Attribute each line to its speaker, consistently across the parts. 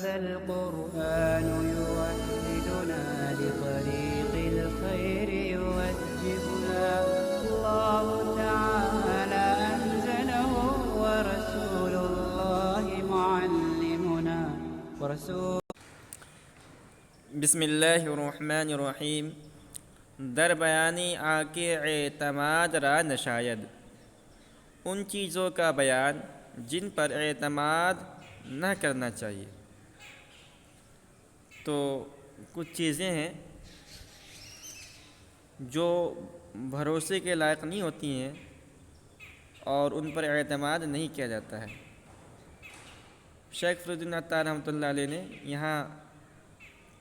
Speaker 1: هذا القرآن يوحدنا لطريق الخير يوجهنا الله تعالى أنزله ورسول الله معلمنا
Speaker 2: بسم اللہ الرحمن الرحیم در بیانی آکے اعتماد را نشاید، ان چیزوں کا بیان جن پر اعتماد نہ کرنا چاہیے۔ تو کچھ چیزیں ہیں جو بھروسے کے لائق نہیں ہوتی ہیں اور ان پر اعتماد نہیں کیا جاتا ہے۔ شیخ فرید الدین عطار رحمۃ اللہ علیہ نے یہاں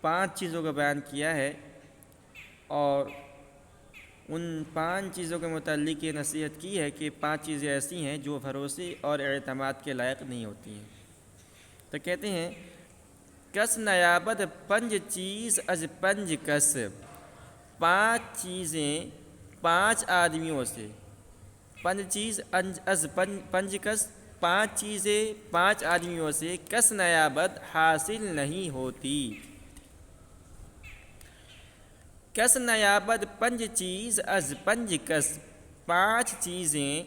Speaker 2: 5 چیزوں کا بیان کیا ہے اور ان 5 چیزوں کے متعلق یہ نصیحت کی ہے کہ 5 چیزیں ایسی ہیں جو بھروسے اور اعتماد کے لائق نہیں ہوتی ہیں۔ تو کہتے ہیں کس نیابت پنج چیز از پنج کس، 5 چیزیں 5 آدمیوں سے، پنج چیز از پنج کس، 5 چیزیں 5 آدمیوں سے کس نیابت حاصل نہیں ہوتی۔ کس نیابت پنج چیز از پنج کس، 5 چیزیں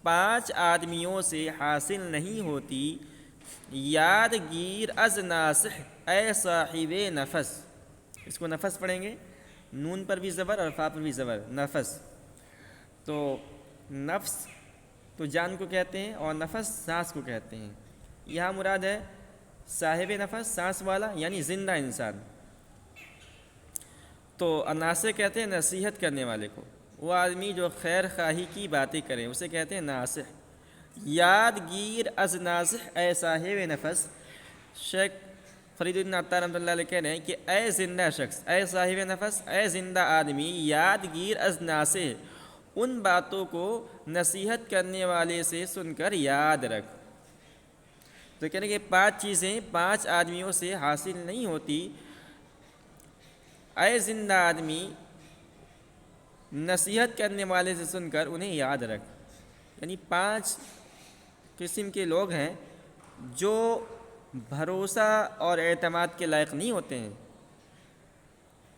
Speaker 2: 5 آدمیوں سے حاصل نہیں ہوتی۔ یادگیر از ناصح اے صاحب نفس، اس کو نفس پڑھیں گے، نون پر بھی زبر اور فا پر بھی زبر، نفس۔ تو نفس تو جان کو کہتے ہیں اور نفس سانس کو کہتے ہیں۔ یہاں مراد ہے صاحب نفس، سانس والا یعنی زندہ انسان۔ تو ناصح کہتے ہیں نصیحت کرنے والے کو، وہ آدمی جو خیر خواہی کی باتیں کرے اسے کہتے ہیں ناصح۔ یادگیر از ناصح اے صاحب نفس، شیخ فرید الدین عطار رحمۃ اللہ علیہ کہہ رہے ہیں کہ اے زندہ شخص، اے صاحب نفس، اے زندہ آدمی، یادگیر از ناصح، ان باتوں کو نصیحت کرنے والے سے سن کر یاد رکھ۔ تو کہنے کہ 5 چیزیں 5 آدمیوں سے حاصل نہیں ہوتی، اے زندہ آدمی نصیحت کرنے والے سے سن کر انہیں یاد رکھ۔ یعنی 5 قسم کے لوگ ہیں جو بھروسہ اور اعتماد کے لائق نہیں ہوتے ہیں۔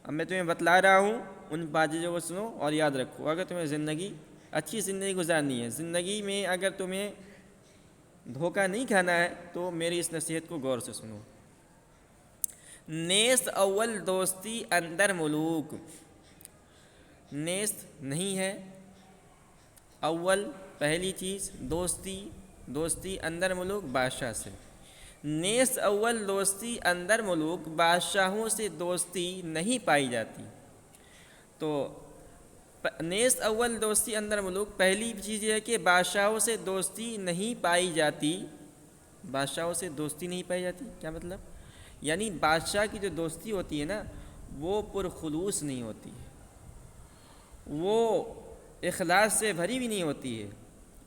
Speaker 2: اب میں تمہیں بتلا رہا ہوں، ان 5 چیزوں کو سنو اور یاد رکھو۔ اگر تمہیں اچھی زندگی گزارنی ہے، زندگی میں اگر تمہیں دھوکہ نہیں کھانا ہے تو میری اس نصیحت کو غور سے سنو۔ نیست اول دوستی اندر ملوک، نیست نہیں ہے، اول پہلی چیز، دوستی اندر ملوک بادشاہ سے۔ نیست اول دوستی اندر ملوک، بادشاہوں سے دوستی نہیں پائی جاتی۔ تو نیست اول دوستی اندر ملوک، پہلی چیز یہ ہے کہ بادشاہوں سے دوستی نہیں پائی جاتی۔ بادشاہوں سے دوستی نہیں پائی جاتی کیا مطلب؟ یعنی بادشاہ کی جو دوستی ہوتی ہے نا وہ پرخلوص نہیں ہوتی ہے، وہ اخلاص سے بھری بھی نہیں ہوتی ہے،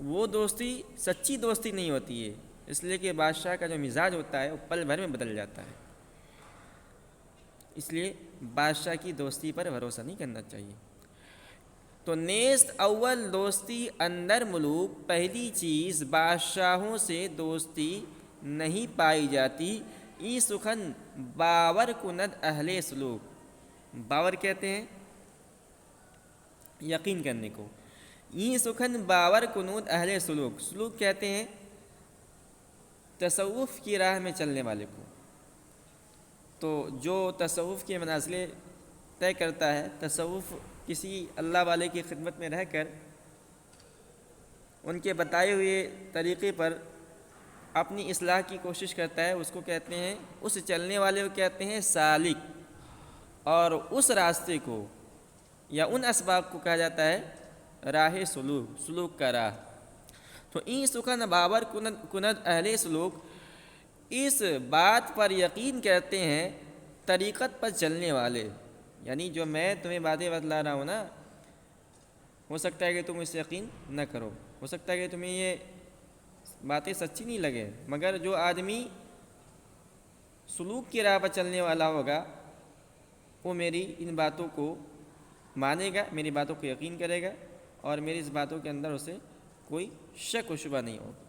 Speaker 2: وہ دوستی سچی دوستی نہیں ہوتی ہے، اس لیے کہ بادشاہ کا جو مزاج ہوتا ہے وہ پل بھر میں بدل جاتا ہے۔ اس لیے بادشاہ کی دوستی پر بھروسہ نہیں کرنا چاہیے۔ تو نیست اول دوستی اندر ملوک، پہلی چیز بادشاہوں سے دوستی نہیں پائی جاتی۔ ای سخن باور کند اہل سلوک، باور کہتے ہیں یقین کرنے کو، ای سخن باور کنود اہل سلوک، سلوک کہتے ہیں تصوف کی راہ میں چلنے والے کو۔ تو جو تصوف کے منازلیں طے کرتا ہے، تصوف کسی اللہ والے کی خدمت میں رہ کر ان کے بتائے ہوئے طریقے پر اپنی اصلاح کی کوشش کرتا ہے، اس کو کہتے ہیں، اس چلنے والے کو کہتے ہیں سالک، اور اس راستے کو یا ان اسباب کو کہا جاتا ہے راہ سلوک، سلوک کا راہ۔ تو این سخن باور کند اہل سلوک، اس بات پر یقین کرتے ہیں طریقت پر چلنے والے۔ یعنی جو میں تمہیں باتیں بتلا رہا ہوں نا، ہو سکتا ہے کہ تم اس سے یقین نہ کرو، ہو سکتا ہے کہ تمہیں یہ باتیں سچی نہیں لگے، مگر جو آدمی سلوک کی راہ پر چلنے والا ہوگا وہ میری ان باتوں کو مانے گا، میری باتوں کو یقین کرے گا، اور میری اس باتوں کے اندر اسے کوئی شک و شبہ نہیں ہوگا۔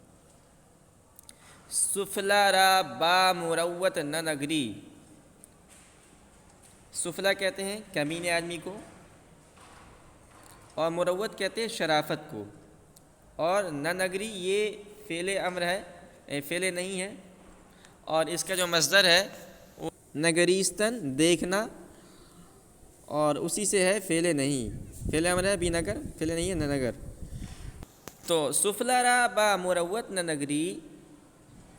Speaker 2: سفلا را با مروت نہ نگری، سفلا کہتے ہیں کمینے آدمی کو، اور مروت کہتے ہیں شرافت کو، اور نہ نگری یہ فعل امر ہے، فعل نہیں ہے، اور اس کا جو مصدر ہے وہ نگریستن دیکھنا، اور اسی سے ہے فعل نہیں، فعل امر ہے بھی نگر، فعل نہیں ہے نہ نگر۔ تو سفلا را با مروت نہ نگری،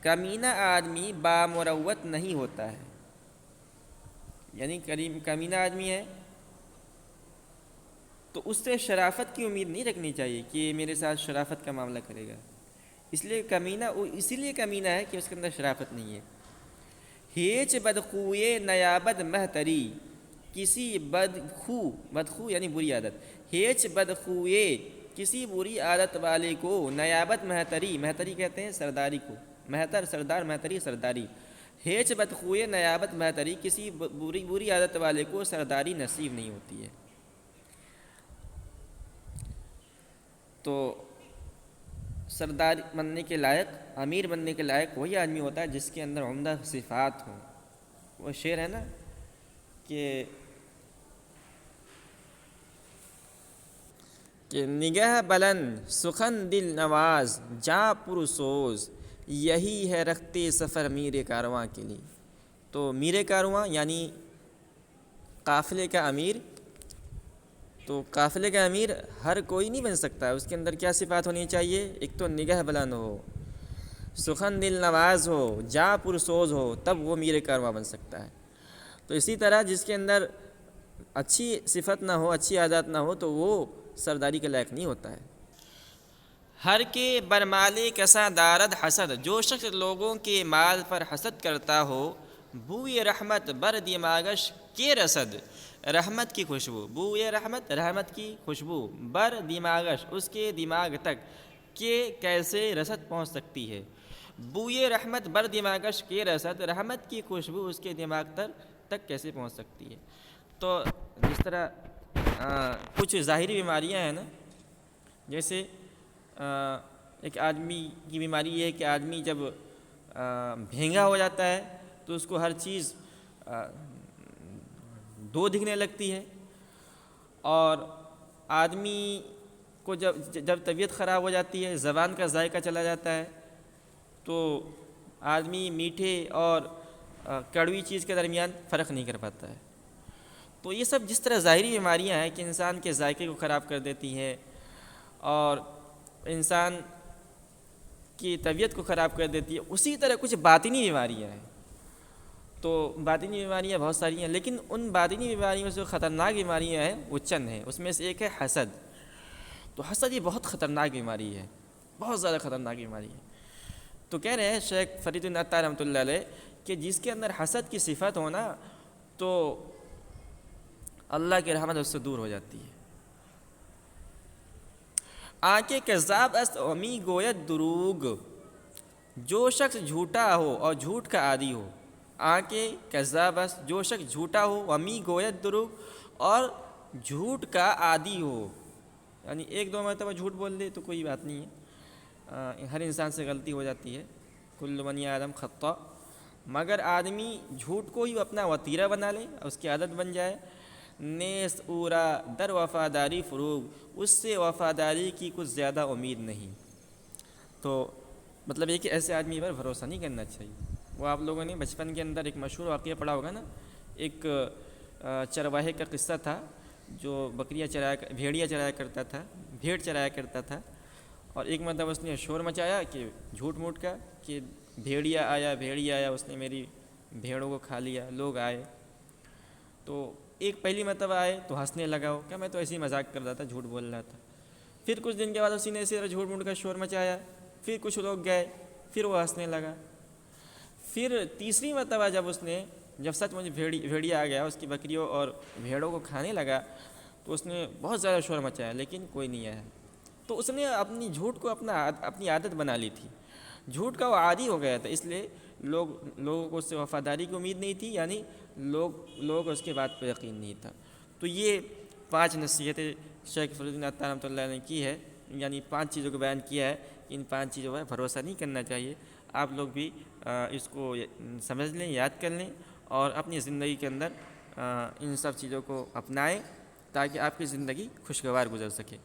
Speaker 2: کمینہ آدمی با مروت نہیں ہوتا ہے، یعنی کمینہ آدمی ہے تو اس سے شرافت کی امید نہیں رکھنی چاہیے کہ یہ میرے ساتھ شرافت کا معاملہ کرے گا، اسی لیے کمینہ ہے کہ اس کے اندر شرافت نہیں ہے۔ ہیچ بدخوئے نیابت مہتری، کسی بدخو یعنی بری عادت، ہیچ بدخوئے کسی بری عادت والے کو، نیابت مہتری کہتے ہیں سرداری کو، مہتر سردار، مہتری سرداری، ہیچ بدخوئے نیابت مہتری کسی بری عادت والے کو سرداری نصیب نہیں ہوتی ہے۔ تو سردار بننے کے لائق، امیر بننے کے لائق وہی آدمی ہوتا ہے جس کے اندر عمدہ صفات ہوں۔ وہ شعر ہے نا کہ نگہ بلند سخن دل نواز جاں پر سوز، یہی ہے رختے سفر میر کارواں کے لیے۔ تو میر کارواں یعنی قافلے کا امیر، تو قافلے کا امیر ہر کوئی نہیں بن سکتا، اس کے اندر کیا صفات ہونی چاہیے؟ ایک تو نگہ بلند ہو، سخن دل نواز ہو، جاں پر سوز ہو، تب وہ میر کارواں بن سکتا ہے۔ تو اسی طرح جس کے اندر اچھی صفت نہ ہو، اچھی عادت نہ ہو، تو وہ سرداری کے لائق نہیں ہوتا ہے۔ ہر کے برمالے کساں دارد حسد، جو شخص لوگوں کے مال پر حسد کرتا ہو، بوئے رحمت بر دماغش کے رسد، رحمت کی خوشبو، بوئے رحمت، رحمت کی خوشبو، بر دماغش اس کے دماغ تک، کہ کیسے رسد پہنچ سکتی ہے، بوئے رحمت بر دماغش کے رسد، رحمت کی خوشبو اس کے دماغ تک کیسے پہنچ سکتی ہے۔ تو جس طرح کچھ ظاہری بیماریاں ہیں نا، جیسے ایک آدمی کی بیماری یہ ہے کہ آدمی جب بھینگا ہو جاتا ہے تو اس کو ہر چیز دو دکھنے لگتی ہے، اور آدمی کو جب طبیعت خراب ہو جاتی ہے، زبان کا ذائقہ چلا جاتا ہے، تو آدمی میٹھے اور کڑوی چیز کے درمیان فرق نہیں کر پاتا ہے۔ تو یہ سب جس طرح ظاہری بیماریاں ہیں کہ انسان کے ذائقے کو خراب کر دیتی ہیں اور انسان کی طبیعت کو خراب کر دیتی ہے، اسی طرح کچھ باطنی بیماریاں ہیں۔ تو باطنی بیماریاں بہت ساری ہیں، لیکن ان باطنی بیماریوں میں جو خطرناک بیماریاں ہیں وہ چند ہیں، اس میں سے ایک ہے حسد۔ تو حسد یہ بہت خطرناک بیماری ہے، بہت زیادہ خطرناک بیماری ہے۔ تو کہہ رہے ہیں شیخ فرید بن عطار رحمۃ اللہ علیہ کہ جس کے اندر حسد کی صفت ہونا تو اللہ کی رحمت اس سے دور ہو جاتی ہے۔ آنکھیں کذاب است امی گوید دروغ، جو شخص جھوٹا ہو اور جھوٹ کا عادی ہو، آنکھیں کذاب است، جو شخص جھوٹا ہو، امی گوید دروغ، اور جھوٹ کا عادی ہو، یعنی ایک دو مرتبہ جھوٹ بول دے تو کوئی بات نہیں ہے، ہر انسان سے غلطی ہو جاتی ہے، کل بنی آدم خطاء، مگر آدمی جھوٹ کو ہی اپنا وتیرہ بنا لے اور اس کی عادت بن جائے، نیست اورا در وفاداری فروغ، اس سے وفاداری کی کچھ زیادہ امید نہیں۔ تو مطلب یہ کہ ایسے آدمی پر بھروسہ نہیں کرنا چاہیے۔ وہ آپ لوگوں نے بچپن کے اندر ایک مشہور واقعہ پڑھا ہوگا نا، ایک چرواہے کا قصہ تھا جو بھیڑیا چرایا کرتا تھا، بھیڑ چرایا کرتا تھا، اور ایک مرتبہ اس نے شور مچایا کہ جھوٹ موٹ کا کہ بھیڑیا آیا، اس نے میری بھیڑوں کو کھا لیا۔ لوگ آئے تو ایک پہلی مرتبہ آئے تو ہنسنے لگا، ہو کہ میں تو ایسے ہی مذاق کر رہا تھا، جھوٹ بول رہا تھا۔ پھر کچھ دن کے بعد اسی نے اسی طرح جھوٹ موٹ کا شور مچایا، پھر کچھ لوگ گئے، پھر وہ ہنسنے لگا۔ پھر تیسری مرتبہ جب سچ مجھ بھیڑیا آ گیا، اس کی بکریوں اور بھیڑوں کو کھانے لگا، تو اس نے بہت زیادہ شور مچایا لیکن کوئی نہیں آیا۔ تو اس نے اپنی جھوٹ کو اپنی عادت بنا لی تھی، جھوٹ کا وہ عادی ہو گیا تھا، اس لیے لوگوں کو اس سے وفاداری کی امید نہیں تھی، یعنی لوگ اس کے بات پہ یقین نہیں تھا۔ تو یہ 5 نصیحتیں شیخ فرید بن عطار رحمۃ اللہ نے کی ہے، یعنی 5 چیزوں کو بیان کیا ہے کہ ان 5 چیزوں پر بھروسہ نہیں کرنا چاہیے۔ آپ لوگ بھی اس کو سمجھ لیں، یاد کر لیں اور اپنی زندگی کے اندر ان سب چیزوں کو اپنائیں تاکہ آپ کی زندگی خوشگوار گزر سکے۔